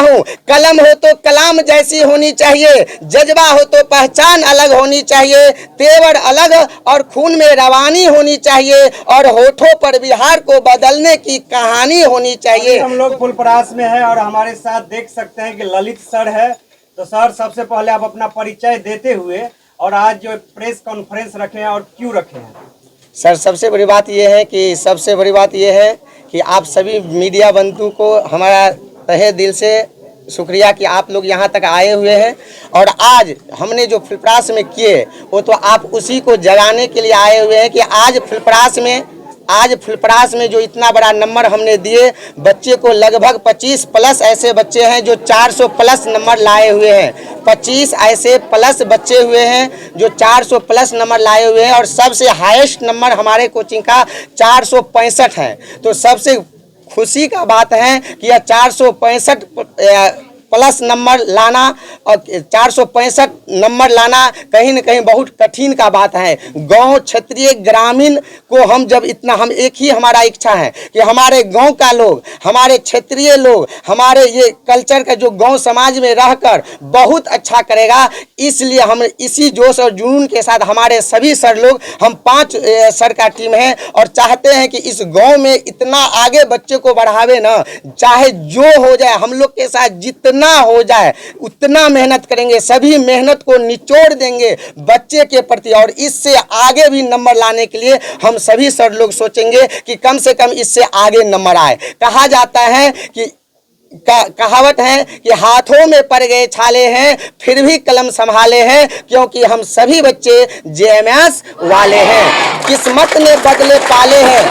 हूँ, कलम हो तो कलाम जैसी होनी चाहिए, जज्बा हो तो पहचान अलग होनी चाहिए, तेवर अलग और खून में रवानी होनी चाहिए, और होठों पर बिहार को बदलने की कहानी होनी चाहिए। हम लोग फुलपरास में है और हमारे साथ देख सकते हैं कि ललित सर है। तो सर, सबसे पहले आप अपना परिचय देते हुए और आज जो प्रेस कॉन्फ्रेंस रखे हैं और क्यों रखे हैं? सर, सबसे बड़ी बात यह है कि आप सभी मीडिया बंधु को हमारा तहे दिल से शुक्रिया कि आप लोग यहाँ तक आए हुए हैं, और आज हमने जो फुलपरास में किए वो तो आप उसी को जगाने के लिए आए हुए हैं कि आज फुलपरास में जो इतना बड़ा नंबर हमने दिए, बच्चे को लगभग 25 प्लस ऐसे बच्चे हैं जो 400 प्लस नंबर लाए हुए हैं। 25 ऐसे प्लस बच्चे हुए हैं जो 400 प्लस नंबर लाए हुए हैं, और सबसे हाईएस्ट नंबर हमारे कोचिंग का 465 है। तो सबसे खुशी का बात है कि यह 465 प्लस नंबर लाना और 465 नंबर लाना कहीं न कहीं बहुत कठिन का बात है। गांव क्षेत्रीय ग्रामीण को हम एक ही हमारा इच्छा है कि हमारे गांव का लोग, हमारे क्षेत्रीय लोग, हमारे ये कल्चर का जो गांव समाज में रहकर बहुत अच्छा करेगा। इसलिए हम इसी जोश और जुनून के साथ हमारे सभी सर लोग, हम 5 सर का टीम है और चाहते हैं कि इस गाँव में इतना आगे बच्चे को बढ़ावे ना, चाहे जो हो जाए, हम लोग के साथ जितना हो जाए उतना मेहनत करेंगे, सभी मेहनत को निचोड़ देंगे बच्चे के प्रति, और इससे आगे भी नंबर लाने के लिए हम सभी सर लोग सोचेंगे कि कम से कम इससे आगे नंबर आए। कहा जाता है कि कहावत है कि हाथों में पड़ गए छाले हैं फिर भी कलम संभाले हैं, क्योंकि हम सभी बच्चे जेएमएस वाले हैं। किस्मत ने बदले पाले हैं,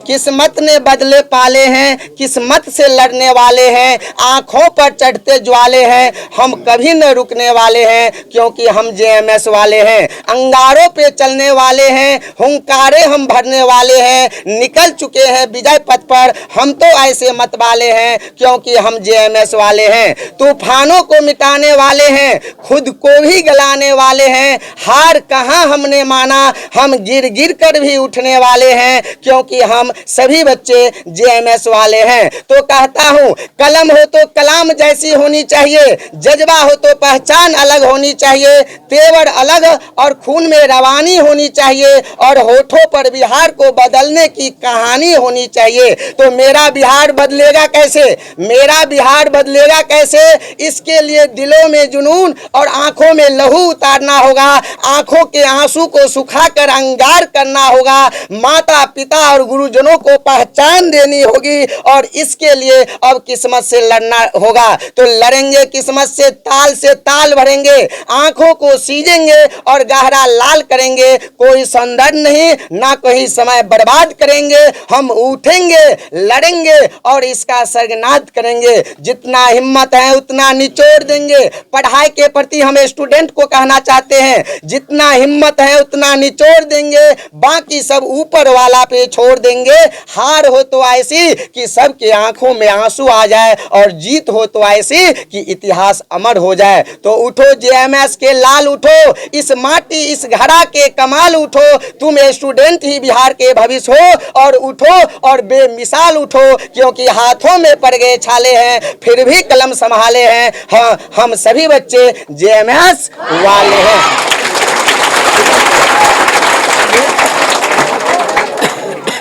किस्मत ने बदले पाले हैं, किस्मत से लड़ने वाले हैं, आंखों पर चढ़ते ज्वाले हैं, हम कभी न रुकने वाले हैं, क्योंकि हम जेएमएस वाले हैं। अंगारों पे चलने वाले हैं, हुंकारे हम भरने वाले हैं, निकल चुके हैं विजय पथ पर, हम तो ऐसे मत वाले हैं, क्योंकि हम जेएमएस वाले हैं। तूफानों को मिटाने वाले हैं, खुद को भी गलाने वाले हैं, हार कहाँ हमने माना, हम गिर गिर कर भी उठने वाले हैं, क्योंकि हम सभी बच्चे जेएमएस वाले हैं। तो कहता हूं, कलम हो तो कलाम जैसी होनी चाहिए, जज्बा हो तो पहचान अलग होनी चाहिए, तेवर अलग और खून में रवानी होनी चाहिए, और होठों पर बिहार को बदलने की कहानी होनी चाहिए। तो मेरा बिहार बदलेगा कैसे, मेरा बिहार बदलेगा कैसे? इसके लिए दिलों में जुनून और आंखों में लहू उतारना होगा, आंखों के आंसू को सुखाकर अंगार करना होगा, माता पिता और गुरुजनों को पहचान देनी होगी, और इसके लिए अब किस्मत से लड़ना होगा। तो लड़ेंगे किस्मत से ताल भरेंगे, आंखों को सीजेंगे और गहरा लाल करेंगे, कोई संदर्भ नहीं ना कोई समय बर्बाद करेंगे, हम उठेंगे, लड़ेंगे और इसका सर्गनाद करेंगे। जितना हिम्मत है उतना निचोड़ देंगे। पढ़ाई के प्रति हम स्टूडेंट को कहना चाहते हैं, जितना हिम्मत है उतना निचोड़ देंगे, बाकी सब ऊपर वाला पे छोड़ देंगे। हार हो तो ऐसी कि सबके आंखों में आंसू आ जाए, और जीत हो तो ऐसी कि इतिहास अमर हो जाए। तो उठो जेएमएस के लाल, उठो इस माटी इस घड़ा के कमाल, उठो तुम स्टूडेंट ही बिहार के भविष्य हो, और उठो और बेमिसाल उठो, क्योंकि हाथों में पड़ गए छाले हैं फिर भी कलम संभाले हैं। हाँ, हम सभी बच्चे जेएमएस वाले हैं।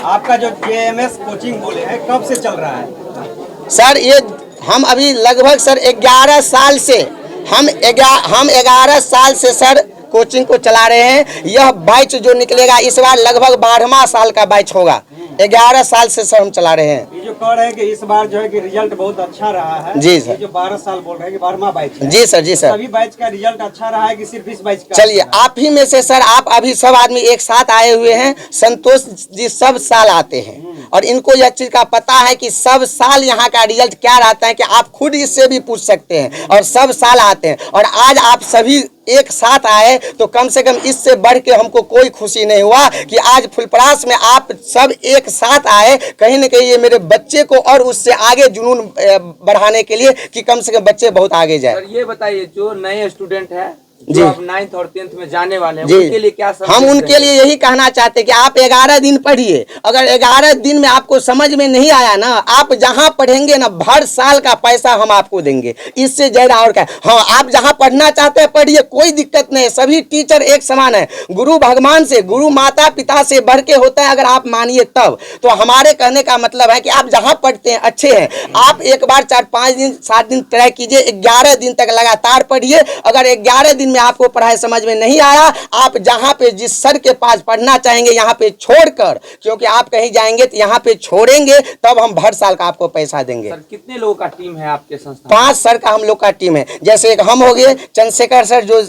आपका जो जेएमएस कोचिंग बोले हैं कब से चल रहा है? सर, ये हम अभी लगभग सर 11 साल से हम 11 साल से सर कोचिंग को चला रहे हैं। यह बैच जो निकलेगा इस बार लगभग 12वां साल का बैच होगा। 11 साल से सर हम चला रहे हैं। ये जो कह रहे हैं कि इस बार जो है कि रिजल्ट बहुत अच्छा रहा है। जी सर। ये जो 12 साल बोल रहे हैं कि 12वां बैच है। जी सर, जी सर। सभी बैच का रिजल्ट अच्छा रहा है कि सिर्फ इस बैच का? चलिए, आप ही में से सर, आप अभी सब आदमी एक साथ आए हुए हैं। संतोष जी सब साल आते हैं और इनको यह चीज का पता है कि सब साल यहाँ का रिजल्ट क्या रहता है, कि आप खुद इससे भी पूछ सकते हैं, और सब साल आते हैं। और आज आप सभी एक साथ आए तो कम से कम इससे बढ़ के हमको कोई खुशी नहीं हुआ कि आज फुलपरास में आप सब एक साथ आए। कहीं न कहीं ये मेरे बच्चे को और उससे आगे जुनून बढ़ाने के लिए कि कम से कम बच्चे बहुत आगे जाए। सर, ये बताइए, जो नए स्टूडेंट है जो अब 9th और 10th में जाने वाले हैं, जी। उनके लिए क्या संदेश हम उनके देंगे? लिए यही कहना चाहते हैं कि आप 11 दिन पढ़िए, अगर 11 दिन में आपको समझ में नहीं आया ना, आप जहां पढ़ेंगे ना भर साल का पैसा हम आपको देंगे, इससे ज्यादा और क्या। हाँ, आप जहां पढ़ना चाहते हैं पढ़िए, कोई दिक्कत नहीं है, सभी टीचर एक समान है। गुरु भगवान से, गुरु माता पिता से बढ़ के होता है, अगर आप मानिए तब। तो हमारे कहने का मतलब है कि आप जहां पढ़ते हैं अच्छे हैं, आप एक बार 4-5 दिन 7 दिन ट्राई कीजिए, 11 दिन तक लगातार पढ़िए। अगर 11 दिन में आपको पढ़ाई समझ में नहीं आया, आप जहां पे जिस सर के पास पढ़ना चाहेंगे यहाँ पे छोड़कर, क्योंकि आप कहीं जाएंगे तो यहाँ पे छोड़ेंगे, तब हम भर साल का आपको पैसा देंगे। सर कितने लोगों का टीम है आपके संस्था? 5 सर का हम लोग का टीम है। जैसे एक हम हो गए, चंद्रशेखर सर जो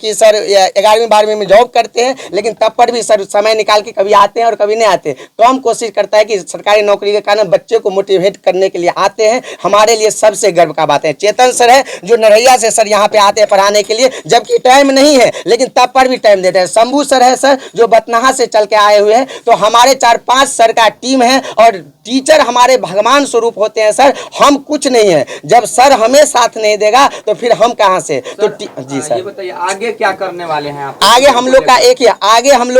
कि सर 11वीं 12वीं में जॉब करते हैं, लेकिन तब पर भी सर समय निकाल के कभी आते हैं और कभी नहीं आते। तो हम कोशिश करता है कि सरकारी नौकरी के कारण बच्चे को मोटिवेट करने के लिए आते हैं, हमारे लिए सबसे गर्व का बात है। चेतन सर है जो नरैया से सर यहाँ पे आते हैं पढ़ाने के लिए, जबकि टाइम नहीं है लेकिन तब पर भी टाइम देते हैं। शंभू सर है सर जो बतनाहा से चल के आए हुए हैं। तो हमारे 4-5 सर का टीम है और टीचर हमारे भगवान स्वरूप होते हैं सर, हम कुछ नहीं है। जब सर हमें साथ नहीं देगा तो फिर हम कहाँ से। तो जी सर, ये बताइए आगे क्या करने वाले हैं आप? आगे हम लोग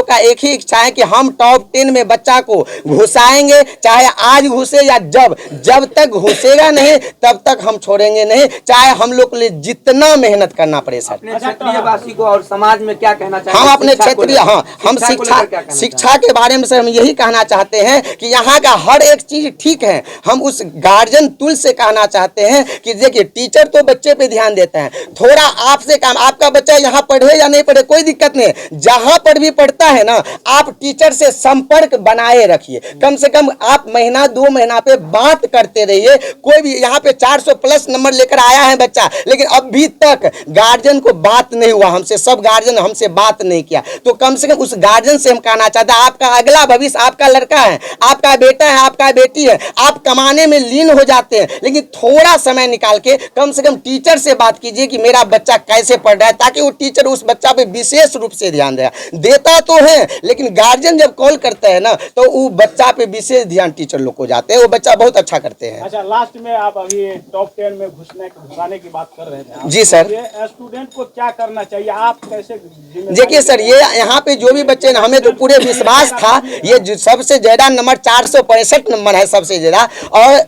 का एक ही इच्छा है कि हम टॉप 10 में बच्चा को घुसाएंगे, चाहे आज घुसे या जब तक घुसेगा नहीं तब तक हम छोड़ेंगे नहीं, चाहे हम लोग के लिए जितना मेहनत करना पड़े सर। अपने क्षेत्रीय वासी को और समाज में क्या कहना चाहेंगे? हम अपने शिक्षा को क्षेत्रीय, लेकर- हाँ, हम शिक्षा को लेकर क्या कहना शिक्षा के बारे में सर हम यही कहना चाहते हैं कि यहाँ का हर एक चीज ठीक है। हम उस गार्जियन तुल से कहना चाहते हैं कि देखिए टीचर तो बच्चे पे ध्यान देते हैं, थोड़ा आपसे काम, आपका बच्चा यहाँ पढ़े या नहीं पढ़े कोई दिक्कत नहीं, जहां पर भी पढ़ता है ना आप टीचर से संपर्क बनाए रखिए। कम से कम आप महीना 2 महीना पे बात करते रहिए। कोई भी यहाँ पे 400 प्लस नंबर लेकर आया है बच्चा, लेकिन अभी तक गार्जियन को बात नहीं हुआ हमसे, सब गार्जियन हमसे बात नहीं किया। तो कम से कम उस गार्जियन से हम कहना चाहते हैं आपका अगला भविष्य आपका लड़का है, आपका बेटा है, आपका बेटी है, आप कमाने में लीन हो जाते हैं, लेकिन थोड़ा समय निकाल के कम से कम टीचर से बात कीजिए कि मेरा बच्चा कैसे पढ़ रहा है, ताकि वो टीचर उस बच्चा पे विशेष रूप से ध्यान देता तो है, लेकिन गार्जियन जब कॉल करता है ना तो वो बच्चा पे विशेष ध्यान टीचर लोग को जाते हैं, वो बच्चा बहुत अच्छा करते हैं। अच्छा, लास्ट में आप अभी टॉप 10 में घुसाने की बात कर रहे थे जी सर। ये स्टूडेंट को क्या करना चाहिए, आप कैसे देखिए सर, ये यहाँ पे जो भी बच्चे ना, हमें तो पूरे विश्वास था ये सबसे ज्यादा नंबर 465 नंबर है सबसे ज्यादा, और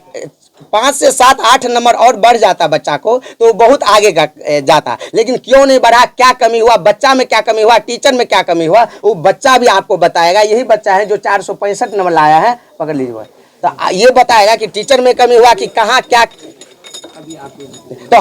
5 से 7-8 नंबर और बढ़ जाता बच्चा को तो बहुत आगे जाता, लेकिन क्यों नहीं बढ़ा, क्या कमी हुआ बच्चा में, क्या कमी हुआ टीचर में, क्या कमी हुआ वो बच्चा भी आपको बताएगा। यही बच्चा है जो 465 नंबर लाया है, पकड़ लीजिए, तो ये बताएगा कि टीचर में कमी हुआ कि कहाँ क्या। तो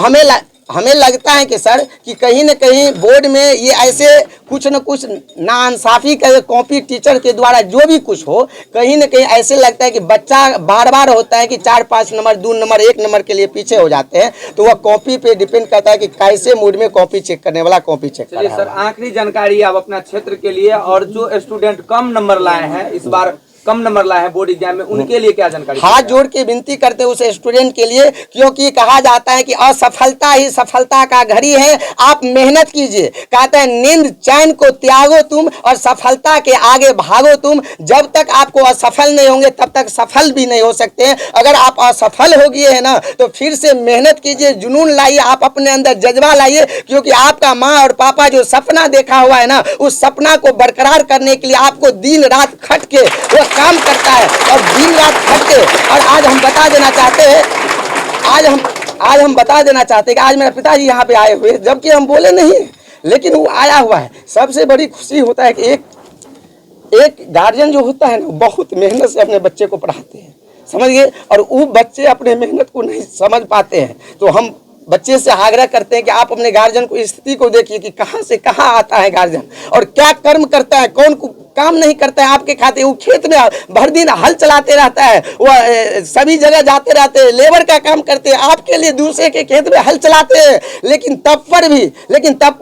हमें लगता है कि सर कि कहीं न कहीं बोर्ड में ये ऐसे कुछ न कुछ नाइंसाफी का कॉपी टीचर के द्वारा जो भी कुछ हो, कहीं न कहीं ऐसे लगता है कि बच्चा बार बार होता है कि 4-5 नंबर 2 नंबर 1 नंबर के लिए पीछे हो जाते हैं, तो वह कॉपी पे डिपेंड करता है कि कैसे मूड में कॉपी चेक करने वाला कॉपी चेक कर चलिए रहा सर, है। आखिरी जानकारी आप अपना क्षेत्र के लिए, और जो स्टूडेंट कम नंबर लाए हैं, इस बार कम नंबर लाए हैं बोर्ड एग्जाम में, उनके लिए क्या जानकारी? हाथ जोड़ के विनती करते हैं उस स्टूडेंट के लिए, क्योंकि कहा जाता है कि असफलता ही सफलता का घड़ी है। आप मेहनत कीजिए, कहते हैं नींद चैन को त्यागो तुम और सफलता के आगे भागो तुम। जब तक आपको असफल नहीं होंगे तब तक सफल भी नहीं हो सकते हैं। अगर आप असफल हो गए हैं ना तो फिर से मेहनत कीजिए, जुनून लाइए, आप अपने अंदर जज्बा लाइए, क्योंकि आपका माँ और पापा जो सपना देखा हुआ है ना, उस सपना को बरकरार करने के लिए आपको दिन रात खट के वो काम करता है, और दिन रात खट के। और आज हम बता देना चाहते हैं, आज हम बता देना चाहते हैं कि आज मेरा पिताजी यहाँ पे आए हुए, जबकि हम बोले नहीं, लेकिन वो आया हुआ है। सबसे बड़ी खुशी होता है कि एक गार्जियन जो होता है ना, बहुत मेहनत से अपने बच्चे को पढ़ाते हैं, समझ गए, और वो बच्चे अपने मेहनत को नहीं समझ पाते हैं। तो हम बच्चे से आग्रह करते हैं कि आप अपने गार्जियन को स्थिति को देखिए कि कहाँ से कहाँ आता है गार्जियन, और क्या कर्म करता है, कौन काम नहीं करता है आपके खाते। वो खेत में भर दिन हल चलाते रहता है, वो सभी जगह जाते रहते हैं, लेबर का काम करते हैं, आपके लिए दूसरे के खेत में हल चलाते हैं, लेकिन तब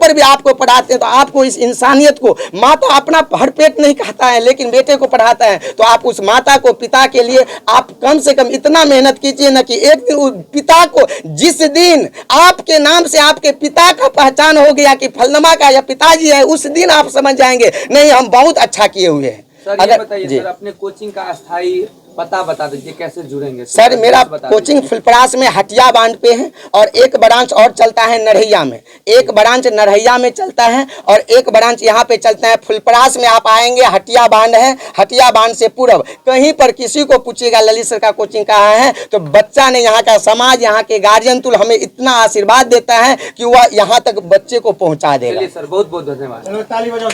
पर भी आपको पढ़ाते हैं। तो आपको इस इंसानियत को, माता अपना भर पेट नहीं खाता है लेकिन बेटे को पढ़ाता है, तो आप उस माता को, पिता के लिए आप कम से कम इतना मेहनत कीजिए ना कि एक दिन उस पिता को, जिस दिन आपके नाम से आपके पिता का पहचान हो गया कि फलनमा का या पिताजी है, उस दिन आप समझ जाएंगे नहीं हम बहुत अच्छा किए हुए हैं। सर ये बताइए सर, अपने कोचिंग का अस्थायी पता बता दीजिए कैसे जुड़ेंगे सर मेरा बता कोचिंग फुलपरास में हटिया बांध पे है और एक ब्रांच और चलता है नरहैया में, एक ब्रांच नरहैया में चलता है और एक ब्रांच यहाँ पे चलता है फुलपरास में। आप आएंगे हटिया बांध है, हटिया बांध से पूर्व कहीं पर किसी को पूछिएगा ललित सर का कोचिंग कहाँ है तो बच्चा ने, यहाँ का समाज, यहाँ के गार्जियन तुल हमें इतना आशीर्वाद देता है कि वह यहाँ तक बच्चे को पहुँचा देगा। चलिए सर, बहुत बहुत धन्यवाद। चलो ताली बजाओ।